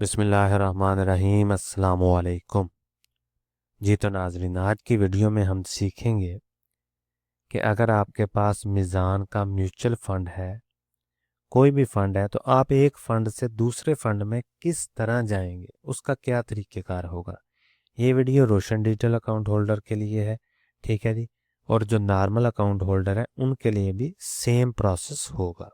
बिस्मिल्लाहिर्रहमानिर्रहीम अस्सलामु अलैकुम। जी तो नाज़रीन, आज की वीडियो में हम सीखेंगे कि अगर आपके पास मीज़ान का म्यूचुअल फ़ंड है, कोई भी फ़ंड है, तो आप एक फ़ंड से दूसरे फ़ंड में किस तरह जाएंगे, उसका क्या तरीक़ेकार होगा। ये वीडियो रोशन डिजिटल अकाउंट होल्डर के लिए है, ठीक है जी। और जो नॉर्मल अकाउंट होल्डर है उनके लिए भी सेम प्रोसेस होगा।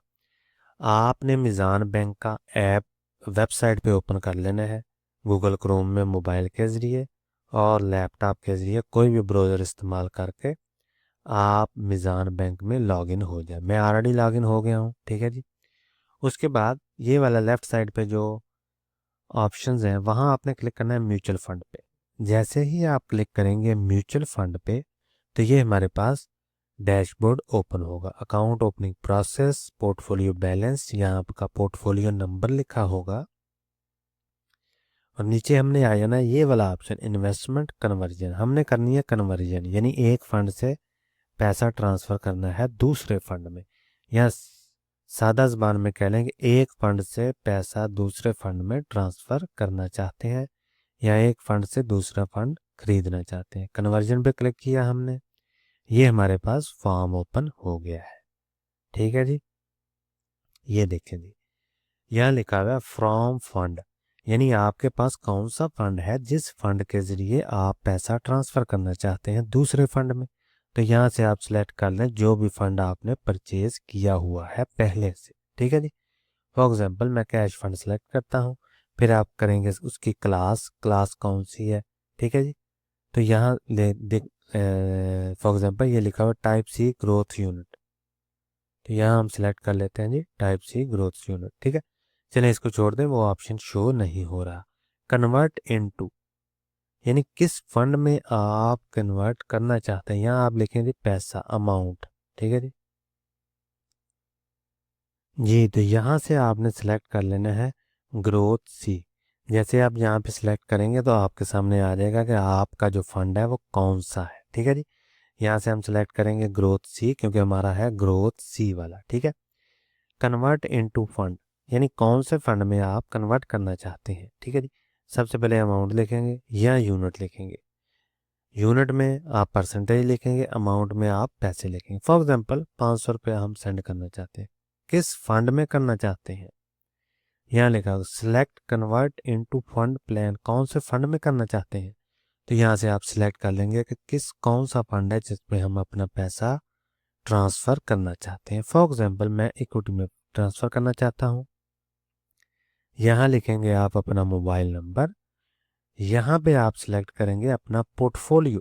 आपने मीज़ान बैंक का ऐप वेबसाइट पे ओपन कर लेना है, गूगल क्रोम में मोबाइल के ज़रिए और लैपटॉप के ज़रिए कोई भी ब्राउज़र इस्तेमाल करके आप मीज़ान बैंक में लॉगिन हो जाए। मैं ऑलरेडी लॉगिन हो गया हूँ, ठीक है जी। उसके बाद ये वाला लेफ़्ट साइड पे जो ऑप्शंस हैं वहाँ आपने क्लिक करना है म्यूचुअल फ़ंड पे। जैसे ही आप क्लिक करेंगे म्यूचुअल फ़ंड पे, तो ये हमारे पास डैशबोर्ड ओपन होगा। Account opening process, portfolio balance, यहाँ आपका पोर्टफोलियो नंबर लिखा होगा और नीचे हमने आ जाना ये वाला ऑप्शन इन्वेस्टमेंट कन्वर्जन। हमने करनी है कन्वर्जन, यानी एक फ़ंड से पैसा ट्रांसफ़र करना है दूसरे फ़ंड में, या सादा ज़बान में कह लें कि एक फ़ंड से पैसा दूसरे फ़ंड में ट्रांसफ़र करना चाहते हैं या एक फ़ंड से दूसरा फ़ंड खरीदना चाहते हैं। कन्वर्जन पे क्लिक किया हमने, ये हमारे पास फॉर्म ओपन हो गया है, ठीक है जी। ये देखें जी, यहाँ लिखा हुआ है फ्रॉम फंड, यानी आपके पास कौन सा फंड है जिस फंड के ज़रिए आप पैसा ट्रांसफ़र करना चाहते हैं दूसरे फंड में। तो यहाँ से आप सिलेक्ट कर लें जो भी फंड आपने परचेज़ किया हुआ है पहले से, ठीक है जी। फॉर एग्ज़ाम्पल मैं कैश फंड सेलेक्ट करता हूँ, फिर आप करेंगे उसकी क्लास कौन सी है, ठीक है जी। तो यहाँ फॉर एग्ज़ाम्पल ये लिखा हुआ टाइप सी ग्रोथ यूनिट, तो यहाँ हम सिलेक्ट कर लेते हैं जी टाइप सी ग्रोथ यूनिट, ठीक है। चलिए इसको छोड़ दें, वो ऑप्शन शो नहीं हो रहा। कन्वर्ट इनटू, यानी किस फंड में आप कन्वर्ट करना चाहते हैं, यहाँ आप लिखेंगे पैसा अमाउंट, ठीक है जी। जी तो यहाँ से आपने सेलेक्ट कर लेना है ग्रोथ सी। जैसे आप यहाँ पे सिलेक्ट करेंगे तो आपके सामने आ जाएगा कि आपका जो फंड है वो कौन सा है, ठीक है जी। यहाँ से हम सेलेक्ट करेंगे ग्रोथ सी क्योंकि हमारा है ग्रोथ सी वाला, ठीक है। कन्वर्ट इनटू फंड, यानी कौन से फंड में आप कन्वर्ट करना चाहते हैं, ठीक है जी। सबसे पहले अमाउंट लिखेंगे या यूनिट लिखेंगे। यूनिट में आप परसेंटेज लिखेंगे, अमाउंट में आप पैसे लिखेंगे। फॉर एग्जांपल 500 रुपये हम सेंड करना चाहते हैं, किस फंड में करना चाहते हैं, यहाँ लिखा होगा select convert into fund plan, कौन से फंड में करना चाहते हैं। तो यहाँ से आप सिलेक्ट कर लेंगे कि कौन सा फंड है जिसमें हम अपना पैसा ट्रांसफ़र करना चाहते हैं। फॉर एग्जांपल मैं इक्विटी में ट्रांसफ़र करना चाहता हूँ। यहाँ लिखेंगे आप अपना मोबाइल नंबर, यहाँ पे आप सिलेक्ट करेंगे अपना पोर्टफोलियो,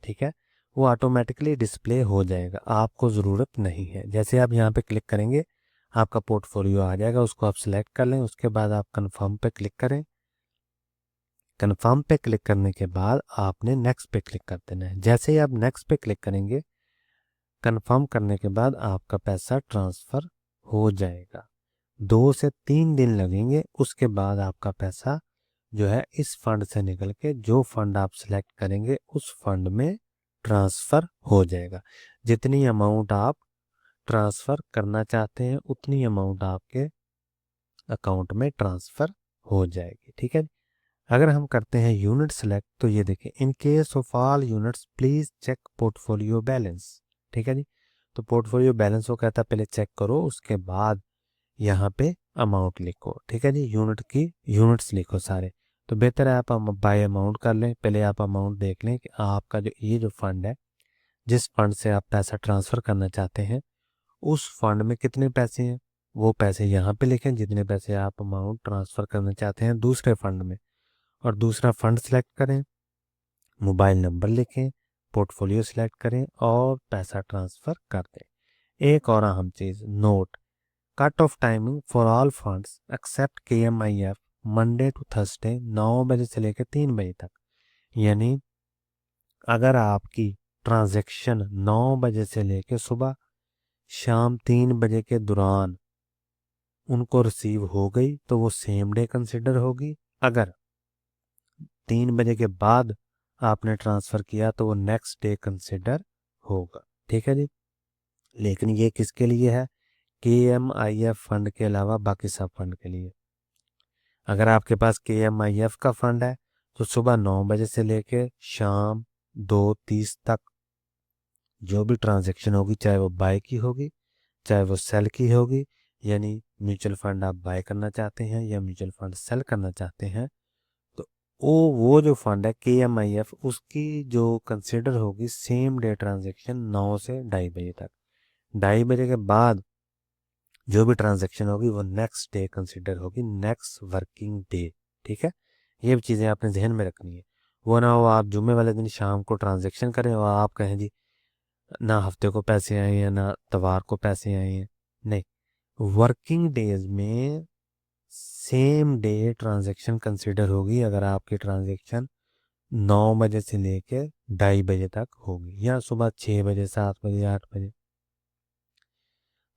ठीक है। वो ऑटोमेटिकली डिस्प्ले हो जाएगा, आपको ज़रूरत नहीं है। जैसे आप यहाँ पे क्लिक करेंगे आपका पोर्टफोलियो आ जाएगा, उसको आप सिलेक्ट कर लें। उसके बाद आप कन्फर्म पे क्लिक करें। कन्फर्म पे क्लिक करने के बाद आपने नेक्स्ट पे क्लिक कर देना है। जैसे ही आप नेक्स्ट पे क्लिक करेंगे, कन्फर्म करने के बाद आपका पैसा ट्रांसफ़र हो जाएगा। 2 से 3 दिन लगेंगे, उसके बाद आपका पैसा जो है इस फंड से निकल के जो फंड आप सेलेक्ट करेंगे उस फंड में ट्रांसफ़र हो जाएगा। जितनी अमाउंट आप ट्रांसफ़र करना चाहते हैं उतनी अमाउंट आपके अकाउंट में ट्रांसफ़र हो जाएगी, ठीक है। अगर हम करते हैं यूनिट सेलेक्ट, तो ये देखिए in case of all units please check portfolio balance, ठीक है जी। तो पोर्टफोलियो बैलेंस वो कहता है पहले चेक करो, उसके बाद यहाँ पे अमाउंट लिखो, ठीक है जी। यूनिट की यूनिट्स लिखो सारे। तो बेहतर है आप बाय अमाउंट कर लें। पहले आप अमाउंट देख लें कि आपका जो फंड है, जिस फंड से आप पैसा ट्रांसफ़र करना चाहते हैं उस फंड में कितने पैसे हैं, वो पैसे यहाँ पे लिखें जितने पैसे आप अमाउंट ट्रांसफ़र करना चाहते हैं दूसरे फंड में, और दूसरा फंड सेलेक्ट करें, मोबाइल नंबर लिखें, पोर्टफोलियो सेलेक्ट करें और पैसा ट्रांसफ़र कर दें। एक और अहम चीज़ note, cut off timing for all funds except KMIF Monday to Thursday 9 बजे से लेकर 3 बजे तक। यानी अगर आपकी ट्रांजैक्शन 9 बजे से लेकर सुबह शाम 3 बजे के दौरान उनको रिसीव हो गई तो वो सेम डे कंसिडर होगी। अगर 3 बजे के बाद आपने ट्रांसफ़र किया तो वो नेक्स्ट डे कंसिडर होगा, ठीक है जी। लेकिन ये किसके लिए है, KMIF फंड के अलावा बाकी सब फंड के लिए। अगर आपके पास KMIF का फंड है तो सुबह 9 बजे से लेके शाम 2:30 तक जो भी ट्रांजैक्शन होगी, चाहे वो बाय की होगी चाहे वो सेल की होगी, यानी म्यूचुअल फंड आप बाय करना चाहते हैं या म्यूचुअल फंड सेल करना चाहते हैं, तो वो जो फंड है KMIF, उसकी जो कंसिडर होगी सेम डे ट्रांजैक्शन 9 से 2:30 बजे तक। 2:30 बजे के बाद जो भी ट्रांजैक्शन होगी वो नेक्स्ट डे कंसिडर होगी, नेक्स्ट वर्किंग डे। ठीक है, ये भी चीज़ें आपने जहन में रखनी है। वो ना हो आप जुम्मे वाले दिन शाम को ट्रांजैक्शन करें और आप कहें जी ना हफ्ते को पैसे आए हैं ना तवार को पैसे आए हैं। नहीं, वर्किंग डेज में सेम डे ट्रांजैक्शन कंसिडर होगी अगर आपकी ट्रांजैक्शन 9 बजे से लेके 2:30 बजे तक होगी, या सुबह 6 बजे 7 बजे 8 बजे,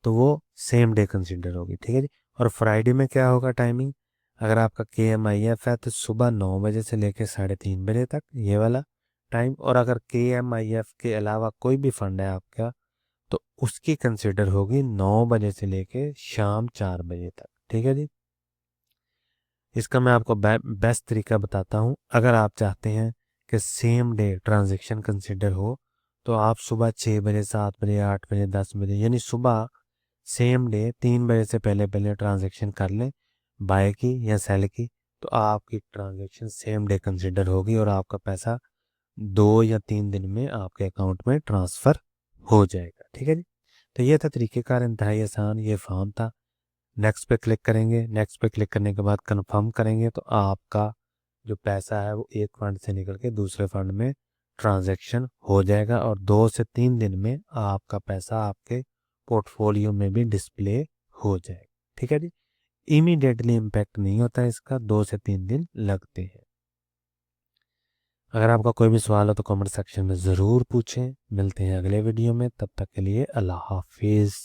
तो वो सेम डे कंसिडर होगी। ठीक है जी। और फ्राइडे में क्या होगा टाइमिंग, अगर आपका KMIF है तो सुबह 9 बजे से लेकर 3:30 बजे तक ये वाला टाइम, और अगर KMIF के अलावा कोई भी फंड है आपका तो उसकी कंसिडर होगी 9 बजे से लेके शाम 4 बजे तक। ठीक है जी। इसका मैं आपको बेस्ट तरीका बताता हूँ। अगर आप चाहते हैं कि सेम डे ट्रांजैक्शन कंसिडर हो तो आप सुबह 6 बजे 7 बजे 8 बजे 10 बजे, यानी सुबह सेम डे 3 बजे से पहले पहले ट्रांजैक्शन कर लें बाय की या सेल की, तो आपकी ट्रांजैक्शन सेम डे कंसिडर होगी और आपका पैसा 2 या 3 दिन में आपके अकाउंट में ट्रांसफ़र हो जाएगा। ठीक है जी। तो ये था तरीक़ेकार, इंतहाई आसान, ये फॉर्म था। नेक्स्ट पे क्लिक करेंगे, नेक्स्ट पे क्लिक करने के बाद कंफर्म करेंगे तो आपका जो पैसा है वो एक फ़ंड से निकल के दूसरे फ़ंड में ट्रांजैक्शन हो जाएगा और 2 से 3 दिन में आपका पैसा आपके पोर्टफोलियो में भी डिस्प्ले हो जाएगा। ठीक है जी। इमीडिएटली इम्पैक्ट नहीं होता है इसका, 2 से 3 दिन लगते हैं। अगर आपका कोई भी सवाल हो तो कमेंट सेक्शन में ज़रूर पूछें। मिलते हैं अगले वीडियो में, तब तक के लिए अल्लाह हाफिज़।